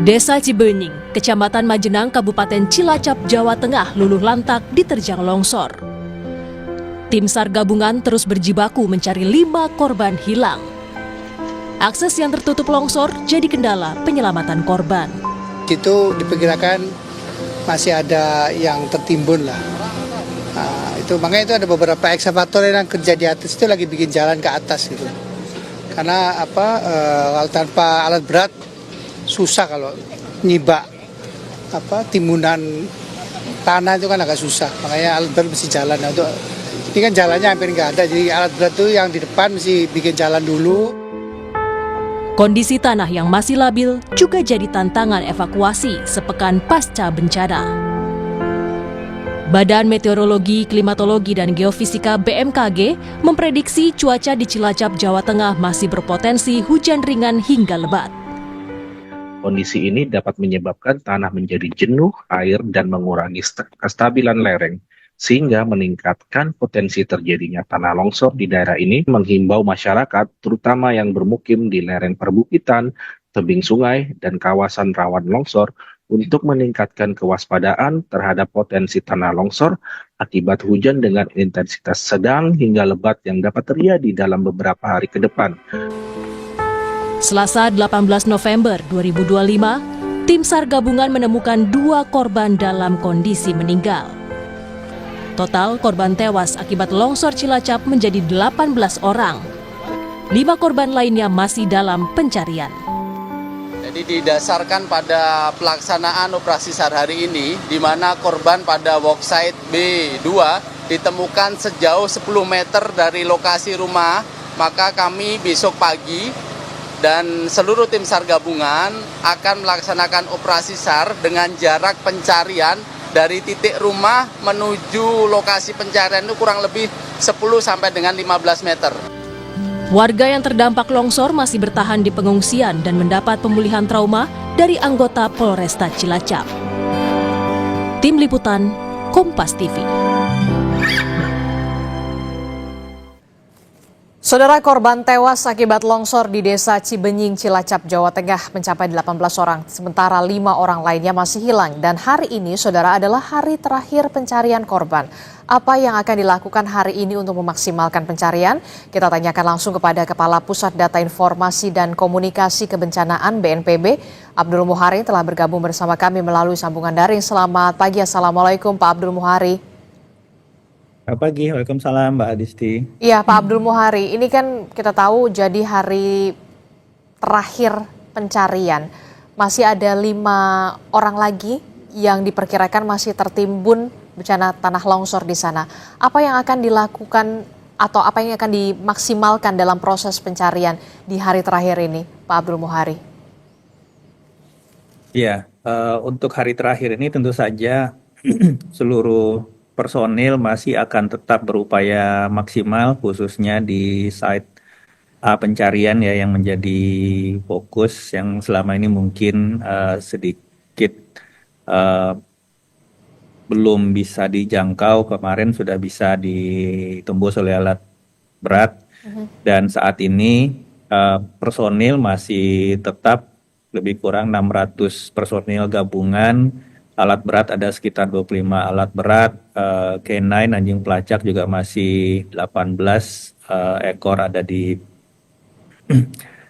Desa Cibenying, Kecamatan Majenang, Kabupaten Cilacap, Jawa Tengah luluh lantak diterjang longsor. Tim SAR gabungan terus berjibaku mencari 5 korban hilang. Akses yang tertutup longsor jadi kendala penyelamatan korban. Itu diperkirakan masih ada yang tertimbun lah. Nah, itu makanya itu ada beberapa ekskavator yang kerja di atas itu lagi bikin jalan ke atas gitu. Karena tanpa alat berat susah kalau nyibak timunan tanah itu kan agak susah, makanya alat berat mesti jalan. Nah, ini kan jalannya hampir nggak ada, jadi alat berat itu yang di depan mesti bikin jalan dulu. Kondisi tanah yang masih labil juga jadi tantangan evakuasi sepekan pasca bencana. Badan Meteorologi, Klimatologi, dan Geofisika BMKG memprediksi cuaca di Cilacap, Jawa Tengah masih berpotensi hujan ringan hingga lebat. Kondisi ini dapat menyebabkan tanah menjadi jenuh air dan mengurangi kestabilan lereng, sehingga meningkatkan potensi terjadinya tanah longsor di daerah ini. Menghimbau masyarakat, terutama yang bermukim di lereng perbukitan, tebing sungai, dan kawasan rawan longsor, untuk meningkatkan kewaspadaan terhadap potensi tanah longsor akibat hujan dengan intensitas sedang hingga lebat yang dapat terjadi dalam beberapa hari ke depan. Selasa 18 November 2025, tim SAR gabungan menemukan 2 korban dalam kondisi meninggal. Total korban tewas akibat longsor Cilacap menjadi 18 orang. 5 korban lainnya masih dalam pencarian. Jadi didasarkan pada pelaksanaan operasi SAR hari ini, di mana korban pada worksite B2 ditemukan sejauh 10 meter dari lokasi rumah, maka kami besok pagi dan seluruh tim SAR gabungan akan melaksanakan operasi SAR dengan jarak pencarian dari titik rumah menuju lokasi pencarian itu kurang lebih 10 sampai dengan 15 meter. Warga yang terdampak longsor masih bertahan di pengungsian dan mendapat pemulihan trauma dari anggota Polresta Cilacap. Tim Liputan, Kompas TV. Saudara, korban tewas akibat longsor di Desa Cibenying, Cilacap, Jawa Tengah mencapai 18 orang, sementara 5 orang lainnya masih hilang. Dan hari ini, saudara, adalah hari terakhir pencarian korban. Apa yang akan dilakukan hari ini untuk memaksimalkan pencarian? Kita tanyakan langsung kepada Kepala Pusat Data Informasi dan Komunikasi Kebencanaan BNPB, Abdul Muhari, telah bergabung bersama kami melalui sambungan daring. Selamat pagi, Assalamualaikum Pak Abdul Muhari. Selamat pagi, Waalaikumsalam Mbak Adisti. Iya Pak Abdul Muhari, ini kan kita tahu jadi hari terakhir pencarian. Masih ada 5 orang lagi yang diperkirakan masih tertimbun bencana tanah longsor di sana. Apa yang akan dilakukan atau apa yang akan dimaksimalkan dalam proses pencarian di hari terakhir ini, Pak Abdul Muhari? Iya, untuk hari terakhir ini tentu saja seluruh personil masih akan tetap berupaya maksimal, khususnya di site pencarian ya, yang menjadi fokus yang selama ini mungkin sedikit belum bisa dijangkau. Kemarin sudah bisa ditembus oleh alat berat, dan saat ini personil masih tetap lebih kurang 600 personil gabungan. Alat berat ada sekitar 25 alat berat, K9 anjing pelacak juga masih 18 ekor ada di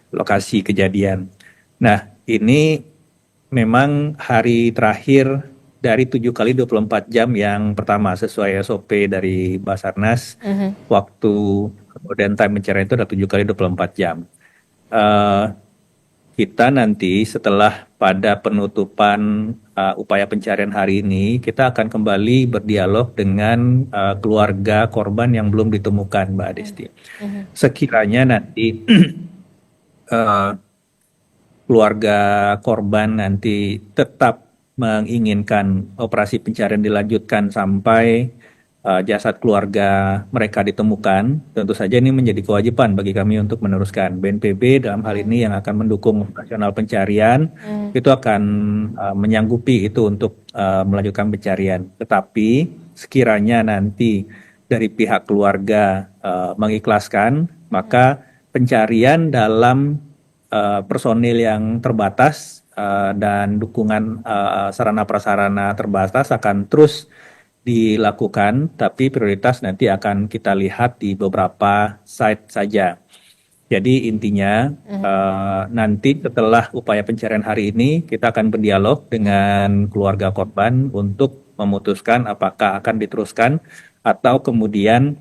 lokasi kejadian. Nah, ini memang hari terakhir dari 7 kali 24 jam yang pertama sesuai SOP dari Basarnas. Waktu kemudian time pencarian itu ada 7 kali 24 jam. Kita nanti setelah pada penutupan upaya pencarian hari ini, kita akan kembali berdialog dengan keluarga korban yang belum ditemukan, Mbak Adisti. Sekiranya nanti keluarga korban nanti tetap menginginkan operasi pencarian dilanjutkan sampai jasad keluarga mereka ditemukan, tentu saja ini menjadi kewajiban bagi kami untuk meneruskan. BNPB dalam hal ini yang akan mendukung operasional pencarian itu akan menyanggupi itu untuk melanjutkan pencarian. Tetapi sekiranya nanti dari pihak keluarga mengikhlaskan, maka pencarian dalam personil yang terbatas dan dukungan sarana prasarana terbatas akan terus dilakukan, tapi prioritas nanti akan kita lihat di beberapa site saja. Jadi intinya nanti setelah upaya pencarian hari ini kita akan berdialog dengan keluarga korban untuk memutuskan apakah akan diteruskan atau kemudian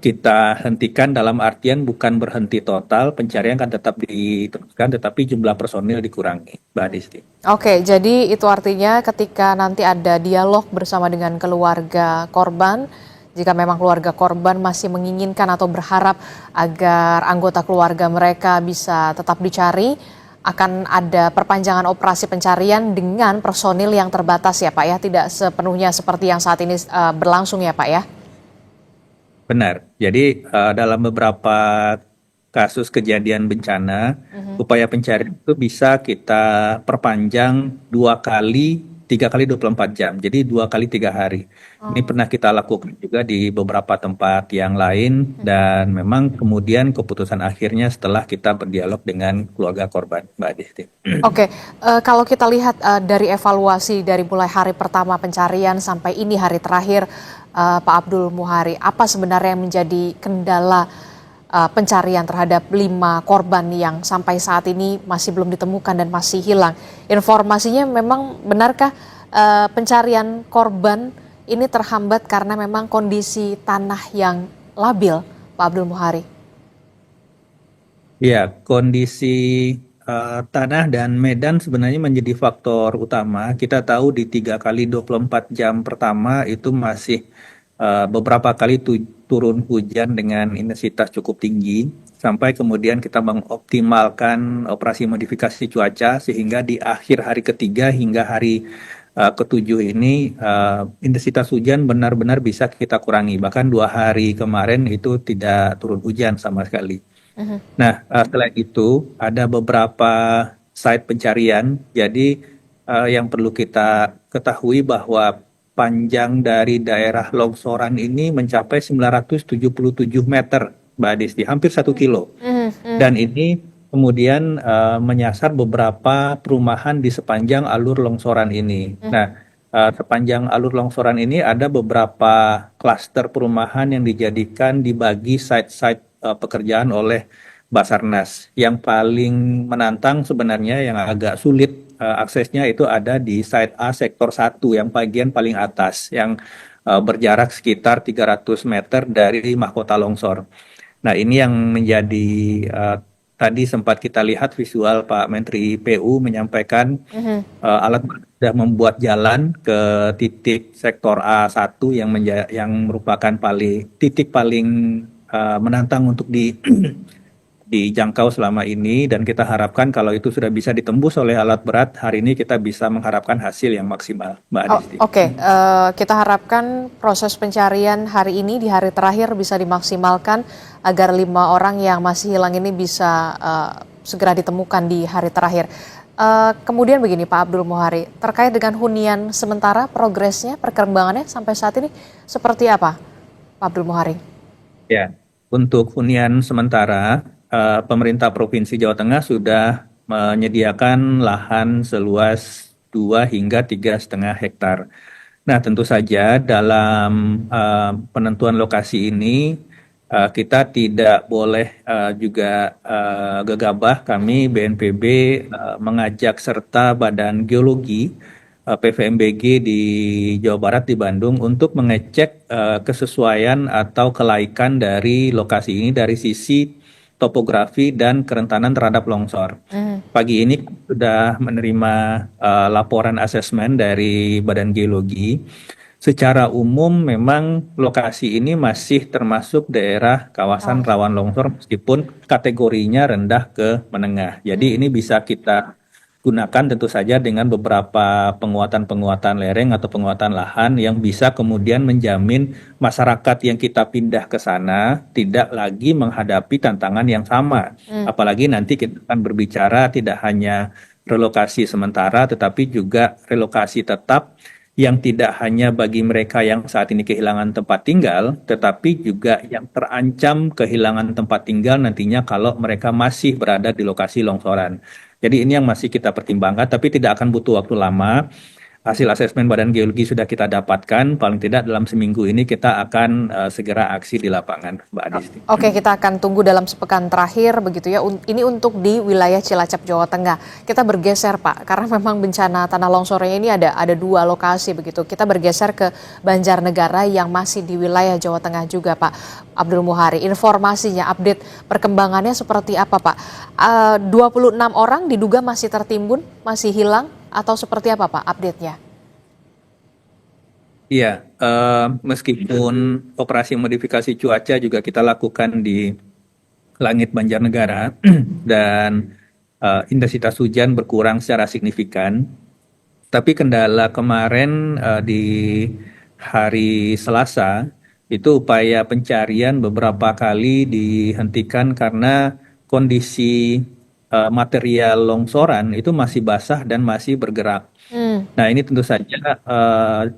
kita hentikan, dalam artian bukan berhenti total, pencarian akan tetap diteruskan tetapi jumlah personil dikurangi, Mbak Disti. Oke, jadi itu artinya ketika nanti ada dialog bersama dengan keluarga korban, jika memang keluarga korban masih menginginkan atau berharap agar anggota keluarga mereka bisa tetap dicari, akan ada perpanjangan operasi pencarian dengan personil yang terbatas ya Pak ya, tidak sepenuhnya seperti yang saat ini berlangsung ya Pak ya? Benar. Jadi dalam beberapa kasus kejadian bencana, upaya pencarian itu bisa kita perpanjang 2 kali, 3 kali 24 jam. Jadi 2 kali 3 hari. Ini pernah kita lakukan juga di beberapa tempat yang lain dan memang kemudian keputusan akhirnya setelah kita berdialog dengan keluarga korban, Mbak Disti. Oke, kalau kita lihat dari evaluasi dari mulai hari pertama pencarian sampai ini hari terakhir, Pak Abdul Muhari, apa sebenarnya yang menjadi kendala pencarian terhadap 5 korban yang sampai saat ini masih belum ditemukan dan masih hilang? Informasinya memang benarkah pencarian korban ini terhambat karena memang kondisi tanah yang labil, Pak Abdul Muhari? Ya, kondisi tanah dan medan sebenarnya menjadi faktor utama. Kita tahu di 3 kali 24 jam pertama itu masih beberapa kali turun hujan dengan intensitas cukup tinggi, sampai kemudian kita mengoptimalkan operasi modifikasi cuaca sehingga di akhir hari ketiga hingga hari ketujuh ini intensitas hujan benar-benar bisa kita kurangi. Bahkan 2 hari kemarin itu tidak turun hujan sama sekali. Nah, setelah itu ada beberapa site pencarian. Jadi yang perlu kita ketahui bahwa panjang dari daerah longsoran ini mencapai 977 meter, Mbak Disti, hampir 1 kilo. Dan ini kemudian menyasar beberapa perumahan di sepanjang alur longsoran ini. Nah, sepanjang alur longsoran ini ada beberapa klaster perumahan yang dijadikan dibagi site-site pekerjaan oleh Basarnas. Yang paling menantang sebenarnya yang agak sulit aksesnya itu ada di site A sektor 1 yang bagian paling atas yang berjarak sekitar 300 meter dari mahkota longsor. Nah, ini yang menjadi tadi sempat kita lihat visual Pak Menteri PU menyampaikan alat sudah membuat jalan ke titik sektor A1 yang merupakan titik paling menantang untuk dijangkau selama ini, dan kita harapkan kalau itu sudah bisa ditembus oleh alat berat, hari ini kita bisa mengharapkan hasil yang maksimal, Mbak Adisti. Oke, kita harapkan proses pencarian hari ini di hari terakhir bisa dimaksimalkan agar 5 orang yang masih hilang ini bisa segera ditemukan di hari terakhir. Kemudian begini Pak Abdul Muhari, terkait dengan hunian sementara progresnya, perkembangannya sampai saat ini seperti apa, Pak Abdul Muhari? Ya, untuk hunian sementara, pemerintah Provinsi Jawa Tengah sudah menyediakan lahan seluas 2 hingga 3,5 hektar. Nah, tentu saja dalam penentuan lokasi ini kita tidak boleh juga gegabah. Kami BNPB mengajak serta Badan Geologi PVMBG di Jawa Barat di Bandung untuk mengecek kesesuaian atau kelaikan dari lokasi ini dari sisi topografi dan kerentanan terhadap longsor. Pagi ini sudah menerima laporan asesmen dari Badan Geologi. Secara umum memang lokasi ini masih termasuk daerah kawasan rawan longsor meskipun kategorinya rendah ke menengah. Jadi ini bisa kita gunakan tentu saja dengan beberapa penguatan-penguatan lereng atau penguatan lahan yang bisa kemudian menjamin masyarakat yang kita pindah ke sana tidak lagi menghadapi tantangan yang sama. Apalagi nanti kita akan berbicara tidak hanya relokasi sementara tetapi juga relokasi tetap yang tidak hanya bagi mereka yang saat ini kehilangan tempat tinggal, tetapi juga yang terancam kehilangan tempat tinggal nantinya kalau mereka masih berada di lokasi longsoran. Jadi ini yang masih kita pertimbangkan, tapi tidak akan butuh waktu lama. Hasil asesmen Badan Geologi sudah kita dapatkan, paling tidak dalam seminggu ini kita akan segera aksi di lapangan, Mbak Adisti. Oke, kita akan tunggu dalam sepekan terakhir begitu ya. Ini untuk di wilayah Cilacap, Jawa Tengah. Kita bergeser Pak, karena memang bencana tanah longsornya ini ada 2 lokasi begitu. Kita bergeser ke Banjarnegara yang masih di wilayah Jawa Tengah juga Pak Abdul Muhari. Informasinya, update perkembangannya seperti apa Pak? 26 orang diduga masih tertimbun, masih hilang atau seperti apa Pak update-nya? Iya, meskipun operasi modifikasi cuaca juga kita lakukan di langit Banjarnegara dan intensitas hujan berkurang secara signifikan, tapi kendala kemarin di hari Selasa itu upaya pencarian beberapa kali dihentikan karena kondisi material longsoran itu masih basah dan masih bergerak. Nah, ini tentu saja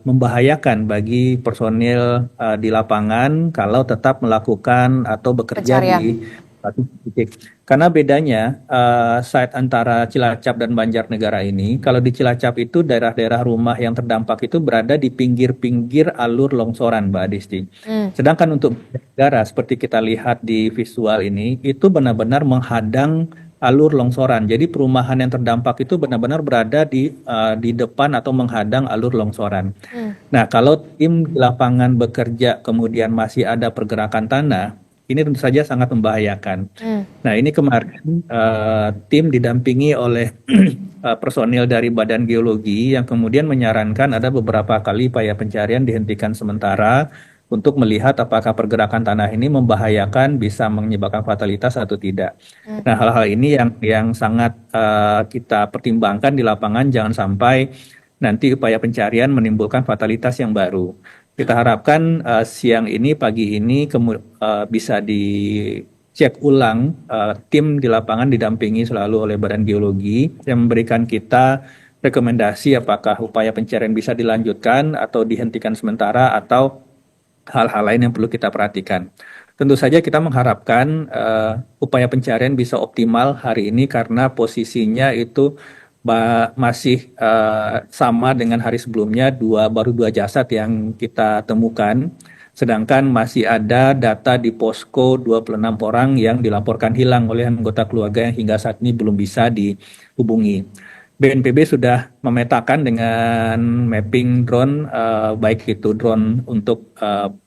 membahayakan bagi personil di lapangan kalau tetap melakukan atau bekerja Pencarian. di satu titik. Karena bedanya site antara Cilacap dan Banjarnegara ini, kalau di Cilacap itu daerah-daerah rumah yang terdampak itu berada di pinggir-pinggir alur longsoran, Mbak Adisti. Sedangkan untuk Banjarnegara seperti kita lihat di visual ini, itu benar-benar menghadang alur longsoran. Jadi perumahan yang terdampak itu benar-benar berada di depan atau menghadang alur longsoran. Nah, kalau tim di lapangan bekerja kemudian masih ada pergerakan tanah, ini tentu saja sangat membahayakan. Nah, ini kemarin tim didampingi oleh personil dari Badan Geologi yang kemudian menyarankan ada beberapa kali upaya pencarian dihentikan sementara untuk melihat apakah pergerakan tanah ini membahayakan, bisa menyebabkan fatalitas atau tidak. Nah, hal-hal ini yang sangat kita pertimbangkan di lapangan, jangan sampai nanti upaya pencarian menimbulkan fatalitas yang baru. Kita harapkan siang ini, pagi ini bisa dicek ulang, tim di lapangan didampingi selalu oleh Badan Geologi yang memberikan kita rekomendasi apakah upaya pencarian bisa dilanjutkan atau dihentikan sementara atau hal-hal lain yang perlu kita perhatikan. Tentu saja kita mengharapkan upaya pencarian bisa optimal hari ini karena posisinya itu masih sama dengan hari sebelumnya, baru dua jasad yang kita temukan. Sedangkan masih ada data di posko 26 orang yang dilaporkan hilang oleh anggota keluarga yang hingga saat ini belum bisa dihubungi. BNPB sudah memetakan dengan mapping drone, baik itu drone untuk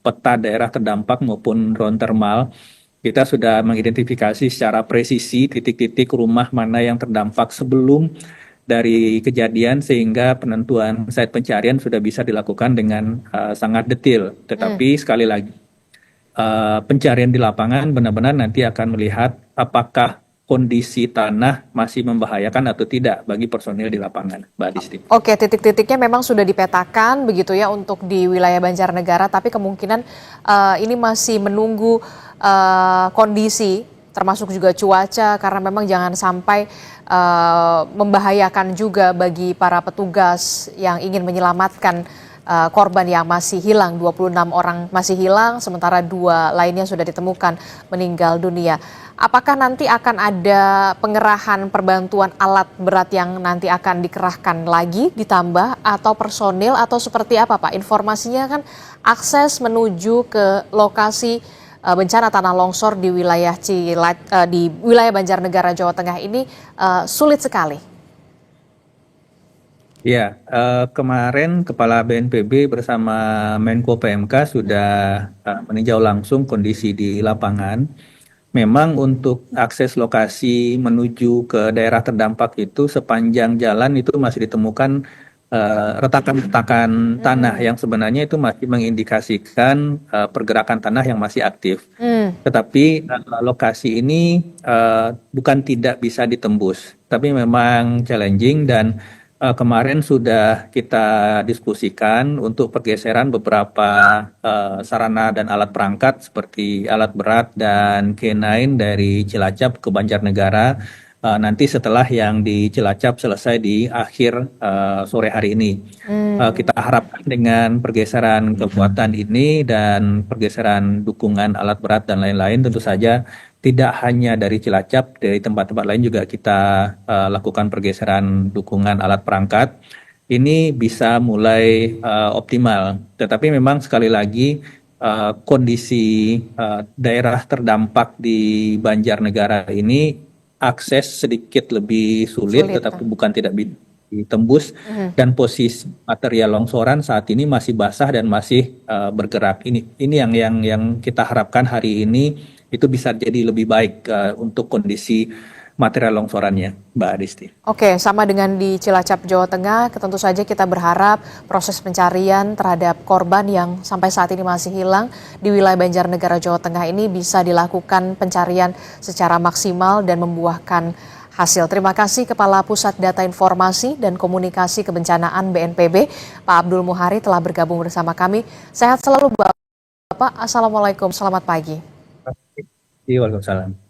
peta daerah terdampak maupun drone thermal. Kita sudah mengidentifikasi secara presisi titik-titik rumah mana yang terdampak sebelum dari kejadian sehingga penentuan site pencarian sudah bisa dilakukan dengan sangat detail. Tetapi sekali lagi, pencarian di lapangan benar-benar nanti akan melihat apakah kondisi tanah masih membahayakan atau tidak bagi personil di lapangan, Mbak Adisti. Oke, titik-titiknya memang sudah dipetakan begitu ya untuk di wilayah Banjarnegara, tapi kemungkinan ini masih menunggu kondisi termasuk juga cuaca karena memang jangan sampai membahayakan juga bagi para petugas yang ingin menyelamatkan korban yang masih hilang. 26 orang masih hilang, sementara 2 lainnya sudah ditemukan meninggal dunia. Apakah nanti akan ada pengerahan perbantuan alat berat yang nanti akan dikerahkan lagi ditambah atau personil atau seperti apa Pak? Informasinya kan akses menuju ke lokasi bencana tanah longsor di wilayah di wilayah Banjarnegara Jawa Tengah ini sulit sekali. Ya, kemarin Kepala BNPB bersama Menko PMK sudah meninjau langsung kondisi di lapangan. Memang untuk akses lokasi menuju ke daerah terdampak itu sepanjang jalan itu masih ditemukan retakan-retakan tanah yang sebenarnya itu masih mengindikasikan pergerakan tanah yang masih aktif. Tetapi lokasi ini bukan tidak bisa ditembus, tapi memang challenging dan kemarin sudah kita diskusikan untuk pergeseran beberapa sarana dan alat perangkat seperti alat berat dan K9 dari Cilacap ke Banjarnegara nanti setelah yang di Cilacap selesai di akhir sore hari ini. Kita harapkan dengan pergeseran kekuatan ini dan pergeseran dukungan alat berat dan lain-lain tentu saja tidak hanya dari Cilacap, dari tempat-tempat lain juga kita lakukan pergeseran dukungan alat perangkat. Ini bisa mulai optimal. Tetapi memang sekali lagi kondisi daerah terdampak di Banjarnegara ini akses sedikit lebih sulit, tetapi bukan tidak bisa ditembus. Dan posisi material longsoran saat ini masih basah dan masih bergerak. Ini yang kita harapkan hari ini itu bisa jadi lebih baik untuk kondisi material longsorannya, Mbak Adisti. Oke, sama dengan di Cilacap, Jawa Tengah, tentu saja kita berharap proses pencarian terhadap korban yang sampai saat ini masih hilang di wilayah Banjarnegara, Jawa Tengah ini bisa dilakukan pencarian secara maksimal dan membuahkan hasil. Terima kasih Kepala Pusat Data Informasi dan Komunikasi Kebencanaan BNPB, Pak Abdul Muhari telah bergabung bersama kami. Sehat selalu Bapak. Assalamualaikum, selamat pagi. Waalaikumsalam.